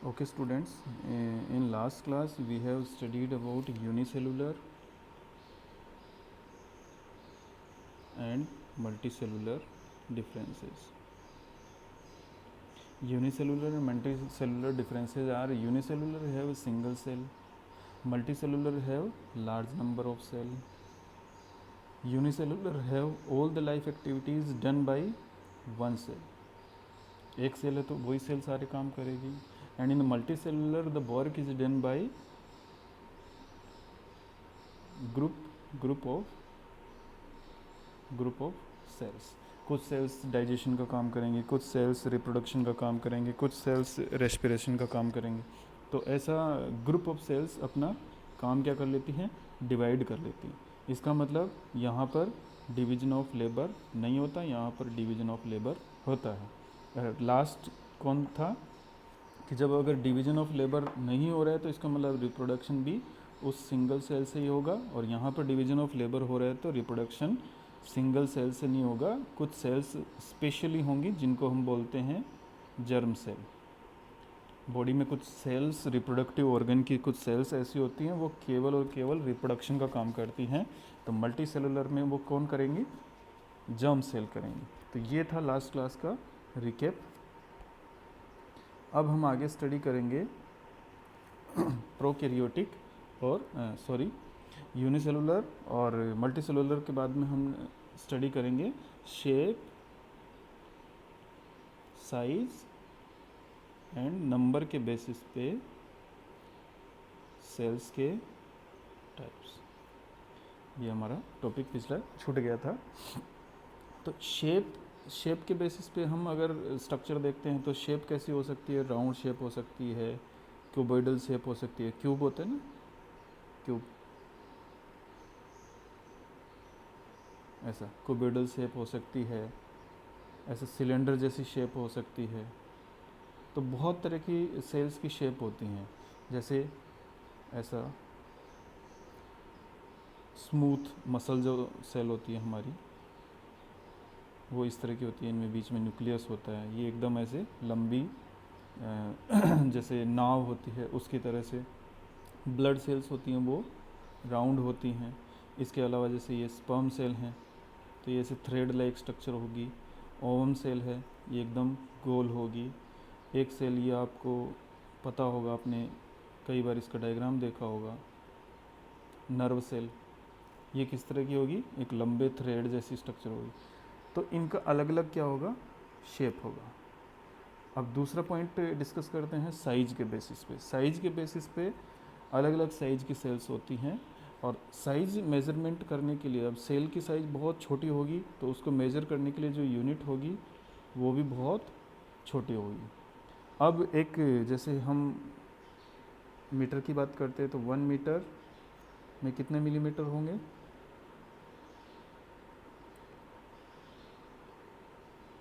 Okay students, in last class we have studied about unicellular and multicellular differences. Unicellular and multicellular differences are unicellular have a single cell, multicellular have large number of cell. Unicellular have all the life activities done by one cell. एक cell है तो वही cell सारे काम करेगी. And in multicellular the work is done by group of cells. कुछ cells digestion का काम करेंगे, कुछ सेल्स रिप्रोडक्शन का काम करेंगे, कुछ सेल्स रेस्पिरेशन का काम करेंगे. तो ऐसा ग्रुप ऑफ सेल्स अपना काम क्या कर लेती हैं, डिवाइड कर लेती हैं. इसका मतलब यहाँ पर डिवीजन ऑफ लेबर नहीं होता, यहाँ पर डिवीजन ऑफ लेबर होता है. लास्ट कौन था कि जब अगर डिवीजन ऑफ लेबर नहीं हो रहा है तो इसका मतलब रिप्रोडक्शन भी उस सिंगल सेल से ही होगा, और यहाँ पर डिवीजन ऑफ लेबर हो रहा है तो रिप्रोडक्शन सिंगल सेल से नहीं होगा, कुछ सेल्स स्पेशली होंगी जिनको हम बोलते हैं जर्म सेल. बॉडी में कुछ सेल्स, रिप्रोडक्टिव ऑर्गन की कुछ सेल्स ऐसी होती हैं वो केवल और केवल रिप्रोडक्शन का काम करती हैं. तो मल्टी सेलुलर में वो कौन करेंगी, जर्म सेल करेंगी. तो ये था लास्ट क्लास का रिकेप. अब हम आगे स्टडी करेंगे प्रोकैरियोटिक और यूनिसेलुलर और मल्टीसेलुलर के बाद में हम स्टडी करेंगे शेप, साइज एंड नंबर के बेसिस पे सेल्स के टाइप्स. ये हमारा टॉपिक पिछला छूट गया था. तो शेप के बेसिस पे हम अगर स्ट्रक्चर देखते हैं तो शेप कैसी हो सकती है, राउंड शेप हो सकती है, क्यूबॉइडल शेप हो सकती है. क्यूब होते हैं ना, क्यूब ऐसा क्यूबॉइडल शेप हो सकती है, ऐसा सिलेंडर जैसी शेप हो सकती है. तो बहुत तरह की सेल्स की शेप होती हैं. जैसे ऐसा स्मूथ मसल जो सेल होती है हमारी, वो इस तरह की होती है, इनमें बीच में न्यूक्लियस होता है. ये एकदम ऐसे लंबी जैसे नाव होती है उसकी तरह से. ब्लड सेल्स होती हैं वो राउंड होती हैं. इसके अलावा जैसे ये स्पर्म सेल हैं तो ये ऐसे थ्रेड लाइक स्ट्रक्चर होगी. ओवम सेल है, ये एकदम गोल होगी. एक सेल ये आपको पता होगा, आपने कई बार इसका डायग्राम देखा होगा. नर्व सेल ये किस तरह की होगी, एक लंबे थ्रेड जैसी स्ट्रक्चर होगी. तो इनका अलग अलग क्या होगा, शेप होगा. अब दूसरा पॉइंट डिस्कस करते हैं साइज के बेसिस पे. साइज के बेसिस पे अलग अलग साइज की सेल्स होती हैं, और साइज़ मेज़रमेंट करने के लिए, अब सेल की साइज़ बहुत छोटी होगी तो उसको मेज़र करने के लिए जो यूनिट होगी वो भी बहुत छोटी होगी. अब एक जैसे हम मीटर की बात करते हैं तो 1 मीटर में कितने मिलीमीटर होंगे,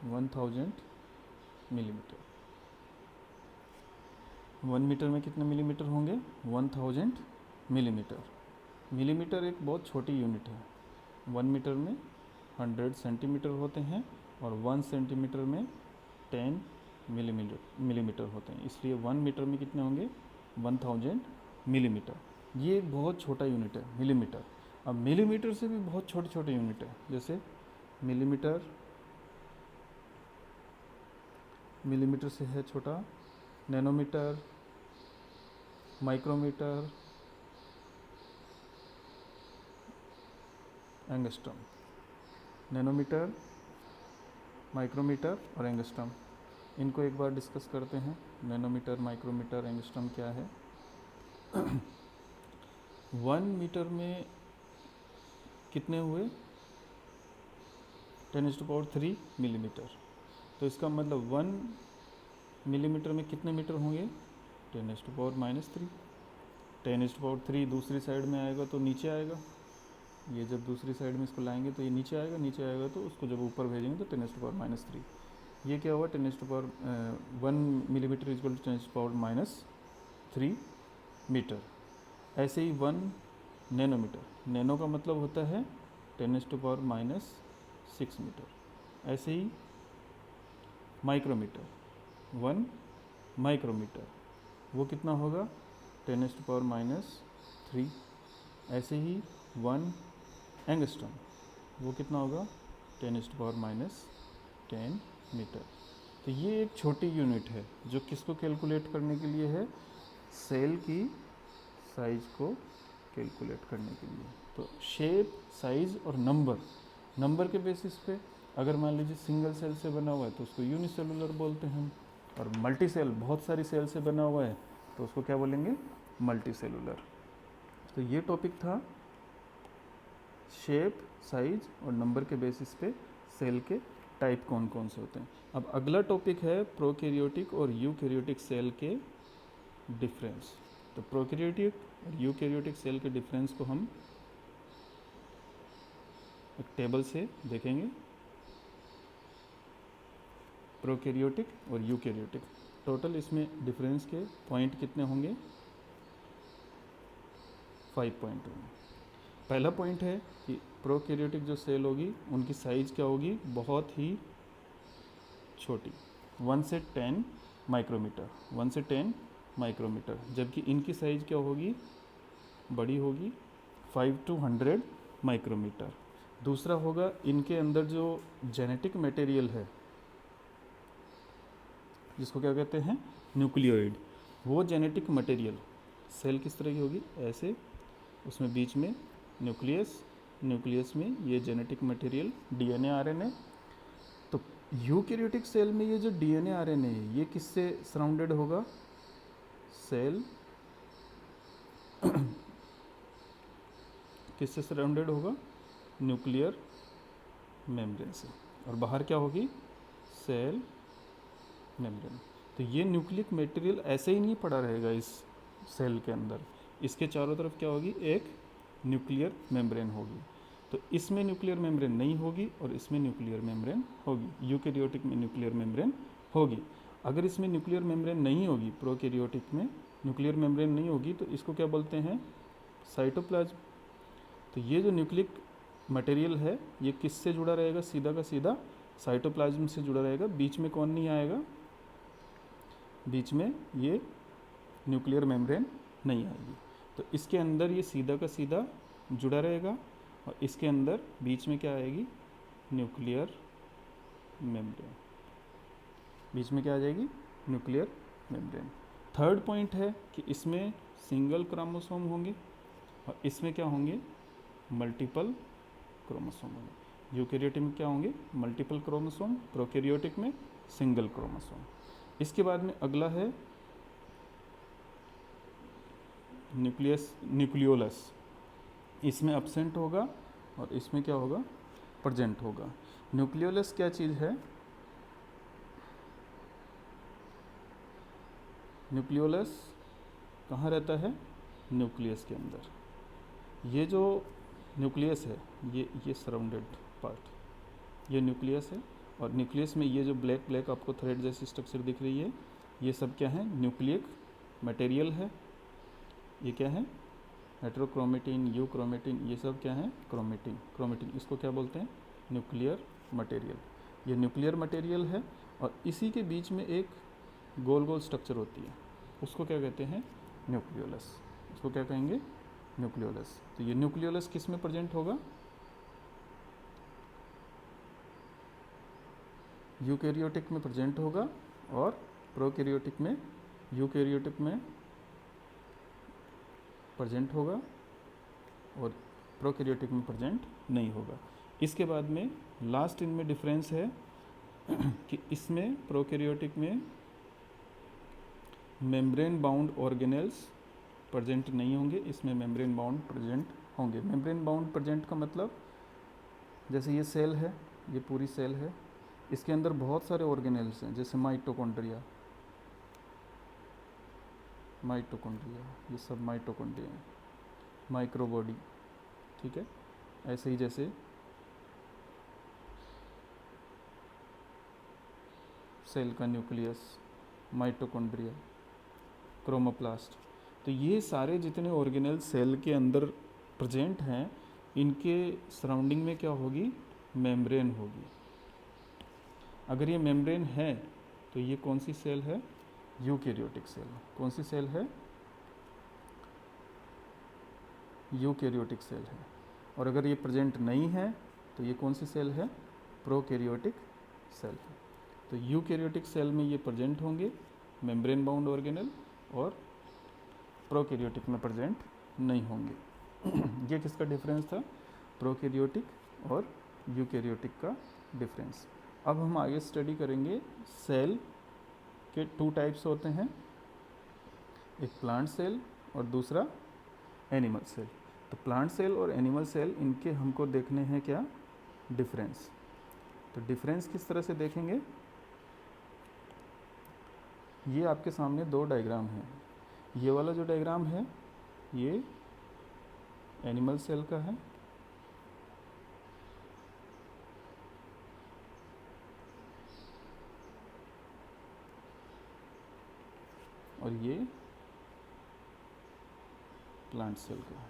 1000 मिलीमीटर. 1 मीटर में कितने मिलीमीटर होंगे, 1000 मिलीमीटर. मिलीमीटर एक बहुत छोटी यूनिट है. 1 मीटर में 100 सेंटीमीटर होते हैं और 1 सेंटीमीटर में 10 मिलीमीटर होते हैं. इसलिए 1 मीटर में कितने होंगे, 1000 मिलीमीटर. ये एक बहुत छोटा यूनिट है मिलीमीटर. अब मिलीमीटर से भी बहुत छोटे छोटे यूनिट है, जैसे मिलीमीटर से है छोटा nanometre, micrometre, angstrom. Nanometre, micrometre और एंगस्ट्रम, इनको एक बार डिस्कस करते हैं. नैनोमीटर, माइक्रोमीटर, एंगस्ट्रम क्या है. 1 मीटर में कितने हुए, 10⁻³ मिलीमीटर. तो इसका मतलब 1 मिलीमीटर में कितने मीटर होंगे, 10⁻³ 10⁻³ दूसरी साइड में आएगा तो नीचे आएगा. ये जब दूसरी साइड में इसको लाएंगे तो ये नीचे आएगा तो उसको जब ऊपर भेजेंगे तो 10⁻³. ये क्या हुआ, 1 मिलीमीटर इक्वल टू 10⁻³ मीटर. ऐसे ही 1 नैनोमीटर, नैनो का मतलब होता है 10⁻⁻6 मीटर. ऐसे ही माइक्रोमीटर, 1 माइक्रोमीटर वो कितना होगा 10⁻³ ऐसे ही 1 एंगस्ट्रॉम वो कितना होगा 10⁻10 मीटर। तो ये एक छोटी यूनिट है जो किसको कैलकुलेट करने के लिए है, सेल की साइज को कैलकुलेट करने के लिए। तो शेप, साइज और नंबर के बेसिस पे अगर मान लीजिए सिंगल सेल से बना हुआ है तो उसको यूनिसेलुलर बोलते हैं हम, और मल्टी सेल बहुत सारी सेल से बना हुआ है तो उसको क्या बोलेंगे, मल्टी सेलुलर। तो ये टॉपिक था शेप, साइज और नंबर के बेसिस पे सेल के टाइप कौन कौन से होते हैं। अब अगला टॉपिक है प्रोकैरियोटिक और यूकैरियोटिक सेल के डिफरेंस। तो प्रोकैरियोटिक और यूकैरियोटिक सेल के डिफरेंस को हम एक टेबल से देखेंगे। प्रोकैरियोटिक और यूकैरियोटिक, टोटल इसमें डिफरेंस के पॉइंट कितने होंगे, 5 पॉइंट होंगे। पहला पॉइंट है कि प्रोकैरियोटिक जो सेल होगी उनकी साइज़ क्या होगी, बहुत ही छोटी, 1 से 10 माइक्रोमीटर, 1 से 10 माइक्रोमीटर, जबकि इनकी साइज़ क्या होगी, बड़ी होगी, 5 to 100 माइक्रोमीटर। दूसरा होगा इनके अंदर जो जेनेटिक मटेरियल है जिसको क्या कहते हैं, न्यूक्लियोइड, वो जेनेटिक मटेरियल सेल किस तरह की होगी, ऐसे, उसमें बीच में न्यूक्लियस में ये जेनेटिक मटेरियल डीएनए आरएनए। तो यूकैरियोटिक सेल में ये जो डीएनए आरएनए है ये किससे सराउंडेड होगा, सेल किससे सराउंडेड होगा, न्यूक्लियर मेम्ब्रेन से, और बाहर क्या होगी, सेल मेम्ब्रेन। तो ये न्यूक्लिक मटेरियल ऐसे ही नहीं पड़ा रहेगा इस सेल के अंदर, इसके चारों तरफ क्या होगी, एक न्यूक्लियर मेम्ब्रेन होगी। तो इसमें न्यूक्लियर मेम्ब्रेन नहीं होगी और इसमें न्यूक्लियर मेम्ब्रेन होगी। यूकैरियोटिक में न्यूक्लियर मेम्ब्रेन होगी। अगर इसमें न्यूक्लियर मेम्ब्रेन नहीं होगी, प्रोकैरियोटिक में न्यूक्लियर मेम्ब्रेन नहीं होगी, तो इसको क्या बोलते हैं, साइटोप्लाज्म। तो ये जो न्यूक्लिक मटेरियल है ये किससे जुड़ा रहेगा, सीधा का सीधा साइटोप्लाज्म से जुड़ा रहेगा। बीच में कौन नहीं आएगा, बीच में ये न्यूक्लियर मेम्ब्रेन नहीं आएगी। तो इसके अंदर ये सीधा का सीधा जुड़ा रहेगा और इसके अंदर बीच में क्या आएगी, न्यूक्लियर मेम्ब्रेन, बीच में क्या आ जाएगी, न्यूक्लियर मेम्ब्रेन। थर्ड पॉइंट है कि इसमें सिंगल क्रोमोसोम होंगे और इसमें क्या होंगे, मल्टीपल क्रोमोसोम होंगे। यूकैरियोटिक में क्या होंगे, मल्टीपल क्रोमोसोम, प्रोकैरियोटिक में सिंगल क्रोमोसोम। इसके बाद में अगला है न्यूक्लियोलस, इसमें अब्सेंट होगा और इसमें क्या होगा, प्रेजेंट होगा। न्यूक्लियोलस क्या चीज़ है, न्यूक्लियोलस कहाँ रहता है, न्यूक्लियस के अंदर। ये जो न्यूक्लियस है ये सराउंडेड पार्ट, ये न्यूक्लियस है, और न्यूक्लियस में ये जो ब्लैक ब्लैक आपको थ्रेड जैसी स्ट्रक्चर दिख रही है ये सब क्या है, न्यूक्लिक मटेरियल है। ये क्या है, हेट्रोक्रोमेटिन, यूक्रोमेटिन, ये सब क्या है, क्रोमेटिन, इसको क्या बोलते हैं, न्यूक्लियर मटेरियल। ये न्यूक्लियर मटेरियल है और इसी के बीच में एक गोल गोल स्ट्रक्चर होती है, उसको क्या कहते हैं, न्यूक्लियोलस। इसको क्या कहेंगे, न्यूक्लियोलस। तो ये न्यूक्लियोलस किस में प्रेजेंट होगा, यूकैरियोटिक में प्रेजेंट होगा और प्रोकैरियोटिक में, यूकैरियोटिक में प्रेजेंट होगा और प्रोकैरियोटिक में प्रेजेंट नहीं होगा। इसके बाद में लास्ट इनमें डिफरेंस है कि इसमें प्रोकैरियोटिक में मेम्ब्रेन बाउंड ऑर्गेनेल्स प्रेजेंट नहीं होंगे, इसमें मेम्ब्रेन बाउंड प्रेजेंट होंगे। मेम्ब्रेन बाउंड प्रेजेंट का मतलब, जैसे ये सेल है, ये पूरी सेल है, इसके अंदर बहुत सारे ऑर्गेनेल्स हैं, जैसे माइटोकॉन्ड्रिया, ये सब माइटोकॉन्ड्रिया हैं, माइक्रोबॉडी, ठीक है। ऐसे ही जैसे सेल का न्यूक्लियस, माइटोकॉन्ड्रिया, क्रोमोप्लास्ट। तो ये सारे जितने ऑर्गेनेल सेल के अंदर प्रेजेंट हैं इनके सराउंडिंग में क्या होगी, मेम्ब्रेन होगी। अगर ये मेम्ब्रेन है तो ये कौन सी सेल है, यूकैरियोटिक सेल। कौन सी सेल है? यूकैरियोटिक सेल है। और अगर ये प्रेजेंट नहीं है तो ये कौन सी सेल है? प्रोकैरियोटिक सेल है। तो यूकैरियोटिक सेल में ये प्रेजेंट होंगे मेम्ब्रेन बाउंड ऑर्गेनल, और प्रोकैरियोटिक में प्रेजेंट नहीं होंगे। ये किसका डिफरेंस था? प्रोकैरियोटिक और यूकैरियोटिक का डिफरेंस। अब हम आगे स्टडी करेंगे सेल के 2 टाइप्स होते हैं, एक प्लांट सेल और दूसरा एनिमल सेल। तो प्लांट सेल और एनिमल सेल, इनके हमको देखने हैं क्या? डिफरेंस। तो डिफरेंस किस तरह से देखेंगे? ये आपके सामने 2 डायग्राम हैं। ये वाला जो डायग्राम है ये एनिमल सेल का है, और ये प्लांट सेल का है।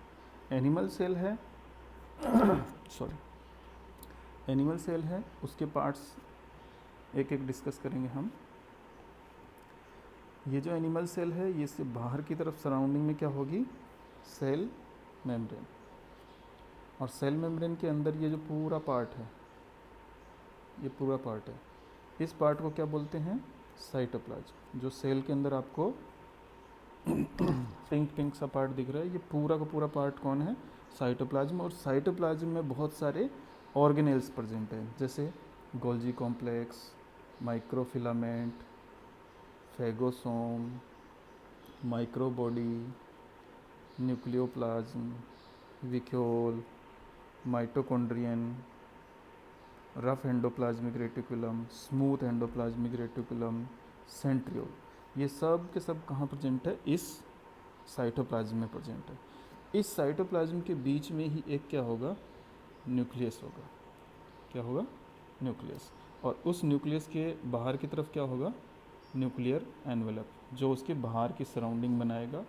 एनिमल सेल है सॉरी एनिमल सेल है, उसके पार्ट्स एक एक डिस्कस करेंगे हम। ये जो एनिमल सेल है ये से बाहर की तरफ सराउंडिंग में क्या होगी? Cell membrane. और सेल मेम्ब्रेन के अंदर ये जो पूरा पार्ट है, ये पूरा पार्ट है, इस पार्ट को क्या बोलते हैं? साइटोप्लाज्म। जो सेल के अंदर आपको पिंक पिंक सा पार्ट दिख रहा है, ये पूरा का पूरा पार्ट कौन है? साइटोप्लाज्म। और साइटोप्लाज्म में बहुत सारे ऑर्गेनेल्स प्रेजेंट हैं, जैसे Golgi complex, microfilament, phagosome, microbody, nucleoplasm, विक्यूल, mitochondrion, rough endoplasmic reticulum, smooth endoplasmic reticulum, centriole. ये सब के सब कहाँ प्रेजेंट है? इस साइटोप्लाज्म में प्रेजेंट है। इस साइटोप्लाज्म के बीच में ही एक क्या होगा? न्यूक्लियस होगा। क्या होगा? न्यूक्लियस। और उस न्यूक्लियस के बाहर की तरफ क्या होगा? न्यूक्लियर एनवेलप, जो उसके बाहर की सराउंडिंग बनाएगा,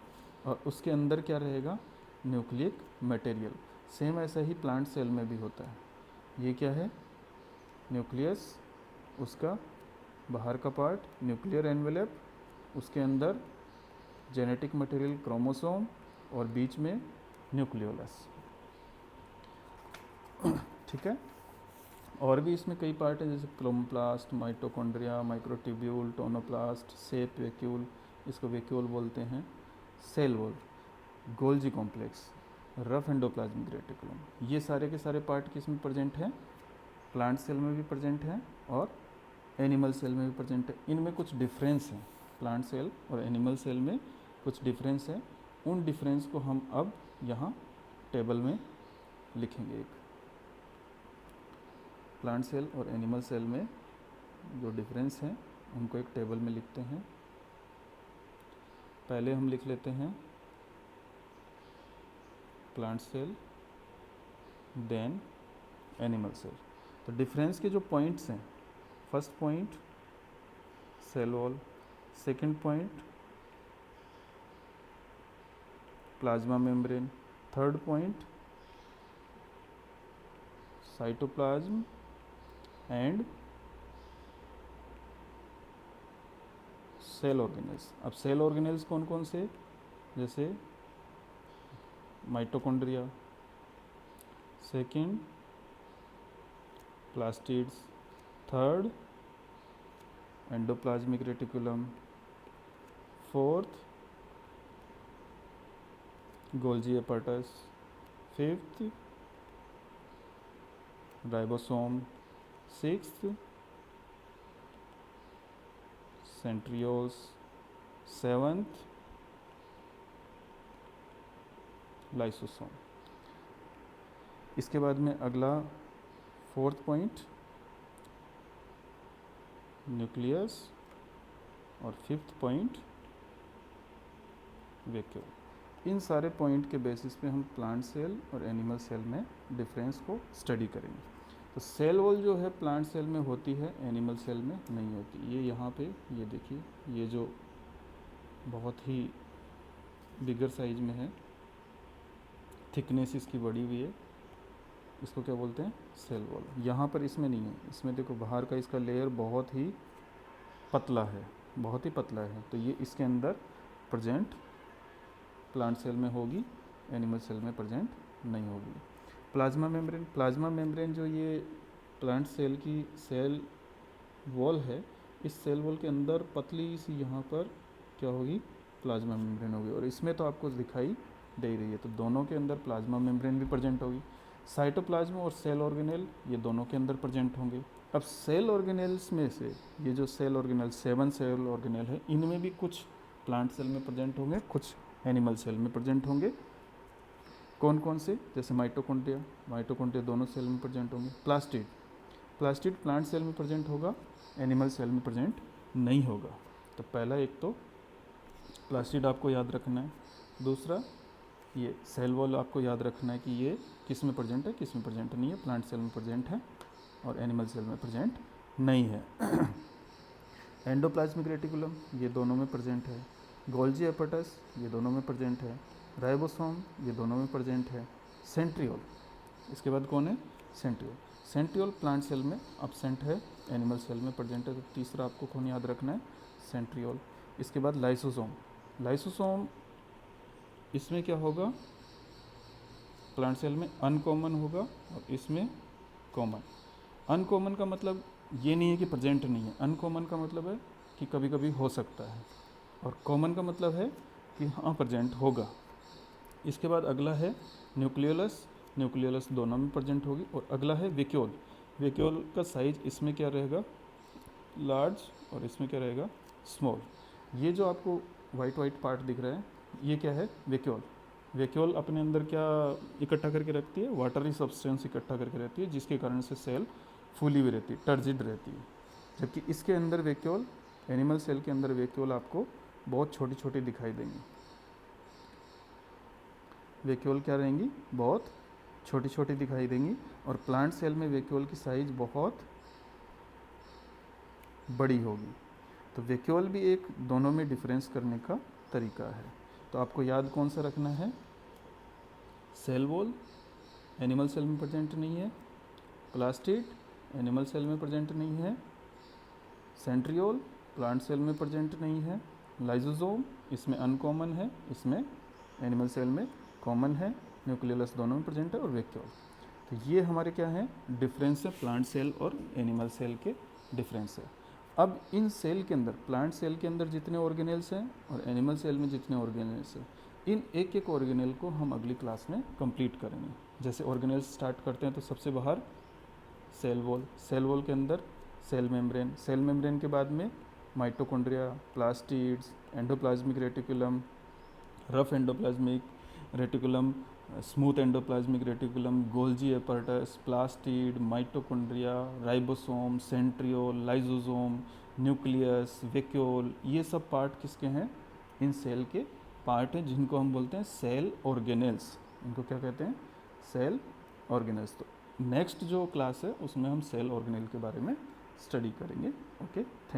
और उसके अंदर क्या रहेगा? Nucleic material. सेम ऐसा ही प्लांट सेल में भी होता है। ये क्या है? न्यूक्लियस, उसका बाहर का पार्ट न्यूक्लियर एनवेलप, उसके अंदर जेनेटिक मटेरियल क्रोमोसोम, और बीच में न्यूक्लियोलस। ठीक है। और भी इसमें कई पार्ट हैं, जैसे chloroplast, mitochondria, microtubule, tonoplast, sap vacuole, इसको वैक्यूल बोलते हैं, cell wall, Golgi complex, rough endoplasmic reticulum. ये सारे के सारे पार्ट किस में प्रेजेंट हैं? प्लांट सेल में भी प्रेजेंट हैं और एनिमल सेल में भी प्रेजेंट है। इनमें कुछ डिफरेंस है, प्लांट सेल और एनिमल सेल में कुछ डिफरेंस है। उन डिफरेंस को हम अब यहाँ टेबल में लिखेंगे। एक प्लांट सेल और एनिमल सेल में जो डिफरेंस हैं उनको एक टेबल में लिखते हैं। पहले हम लिख लेते हैं plant cell, then animal cell. तो डिफरेंस के जो पॉइंट्स हैं, first point cell wall, second point plasma membrane, third point cytoplasm and cell organelles. अब सेल ऑर्गेनेल्स कौन कौन से? जैसे mitochondria, second plastids, third endoplasmic reticulum, fourth Golgi apparatus, fifth ribosome, sixth centrioles, seventh lysosome. इसके बाद में अगला fourth point nucleus, और फिफ्थ पॉइंट वैक्यूल। इन सारे पॉइंट के बेसिस पे हम प्लांट सेल और एनिमल सेल में डिफरेंस को स्टडी करेंगे। तो सेल वॉल जो है प्लांट सेल में होती है, एनिमल सेल में नहीं होती। ये यहाँ पे ये देखिए, ये जो बहुत ही बिगर साइज में है, थिकनेस इसकी बड़ी हुई है, इसको क्या बोलते हैं? Cell wall. यहाँ पर इसमें नहीं है, इसमें देखो बाहर का इसका लेयर बहुत ही पतला है, बहुत ही पतला है, तो ये इसके अंदर प्रेजेंट प्लांट सेल में होगी, एनिमल सेल में प्रेजेंट नहीं होगी। प्लाज्मा मेम्ब्रेन जो ये प्लांट सेल की सेल वॉल है, इस सेल वॉल के अंदर पतली सी यहाँ पर क्या होगी, प्लाज्मा मेम्ब्रेन होगी, और इसमें तो आपको दिखाई दे रही है, तो दोनों के अंदर प्लाज्मा मेम्ब्रेन भी प्रेजेंट होगी। साइटोप्लाज्म और सेल ऑर्गेनेल ये दोनों के अंदर प्रेजेंट होंगे। अब सेल ऑर्गेनेल्स में से ये जो सेल ऑर्गेनेल 7 सेल ऑर्गेनेल है, इनमें भी कुछ प्लांट सेल में प्रेजेंट होंगे, कुछ एनिमल सेल में प्रेजेंट होंगे। कौन कौन से, जैसे माइटोकॉन्ड्रिया दोनों सेल में प्रेजेंट होंगे। प्लास्टिड प्लांट सेल में प्रेजेंट होगा, एनिमल सेल में प्रेजेंट नहीं होगा। तो पहला एक तो प्लास्टिड आपको याद रखना है, दूसरा ये सेल वॉल आपको याद रखना है कि ये किस में प्रेजेंट है, किस में प्रेजेंट नहीं है। प्लांट सेल में प्रेजेंट है और एनिमल सेल में प्रेजेंट नहीं है। एंडोप्लाज्मिक रेटिकुलम ये दोनों में प्रेजेंट है। गोल्जी एपेटस ये दोनों में प्रेजेंट है। राइबोसोम ये दोनों में प्रेजेंट है। सेंट्रियोल, इसके बाद कौन है, सेंट्रियोल प्लांट सेल में अब्सेंट है, एनिमल सेल में प्रेजेंट है। तो तीसरा आपको कौन याद रखना है, सेंट्रियोल। इसके बाद लाइसोसोम इसमें क्या होगा, प्लांट सेल में अनकॉमन होगा और इसमें कॉमन। अनकॉमन का मतलब ये नहीं है कि प्रेजेंट नहीं है, अनकॉमन का मतलब है कि कभी कभी हो सकता है, और कॉमन का मतलब है कि हाँ प्रेजेंट होगा। इसके बाद अगला है न्यूक्लियोलस दोनों में प्रेजेंट होगी। और अगला है वेक्यूल का साइज इसमें क्या रहेगा, लार्ज, और इसमें क्या रहेगा, स्मॉल। ये जो आपको वाइट पार्ट दिख रहा है, ये क्या है, वेक्यूल अपने अंदर क्या इकट्ठा करके रखती है, वाटरी सब्सटेंस इकट्ठा करके रहती है, जिसके कारण से सेल फूली हुई रहती है, टर्जिड रहती है। जबकि इसके अंदर वेक्यूल, एनिमल सेल के अंदर वेक्यूल आपको बहुत छोटी छोटी दिखाई देंगी। वेक्यूल क्या रहेंगी, बहुत छोटी छोटी दिखाई देंगी। और प्लांट सेल में वेक्यूल की साइज बहुत बड़ी होगी। तो वेक्यूल भी एक दोनों में डिफरेंस करने का तरीका है। तो आपको याद कौन सा रखना है, सेल वॉल एनिमल सेल में प्रेजेंट नहीं है, प्लास्टिड एनिमल सेल में प्रेजेंट नहीं है, सेंट्रियोल प्लांट सेल में प्रेजेंट नहीं है, लाइसोसोम इसमें अनकॉमन है, इसमें एनिमल सेल में कॉमन है, न्यूक्लियोलस दोनों में प्रेजेंट है, और वेक्यूल। तो ये हमारे क्या हैं, डिफरेंस है प्लांट सेल और एनिमल सेल के डिफरेंस है। अब इन सेल के अंदर, प्लांट सेल के अंदर जितने ऑर्गेनेल्स हैं और एनिमल सेल में जितने ऑर्गेनेल्स हैं, इन एक एक ऑर्गेनेल को हम अगली क्लास में कंप्लीट करेंगे। जैसे ऑर्गेनेल्स स्टार्ट करते हैं तो सबसे बाहर सेल वॉल के अंदर सेल मेम्ब्रेन के बाद में mitochondria, plastids, endoplasmic reticulum, rough endoplasmic reticulum, smooth endoplasmic reticulum, Golgi apparatus, plastid, mitochondria, ribosome, centriole, lysosome, nucleus, vacuole, ये सब पार्ट किसके हैं, इन सेल के पार्ट हैं, जिनको हम बोलते हैं सेल ऑर्गेनेल्स। इनको क्या कहते हैं, सेल ऑर्गेनेल्स। तो नेक्स्ट जो क्लास है उसमें हम सेल ऑर्गेनेल के बारे में स्टडी करेंगे। Okay, thank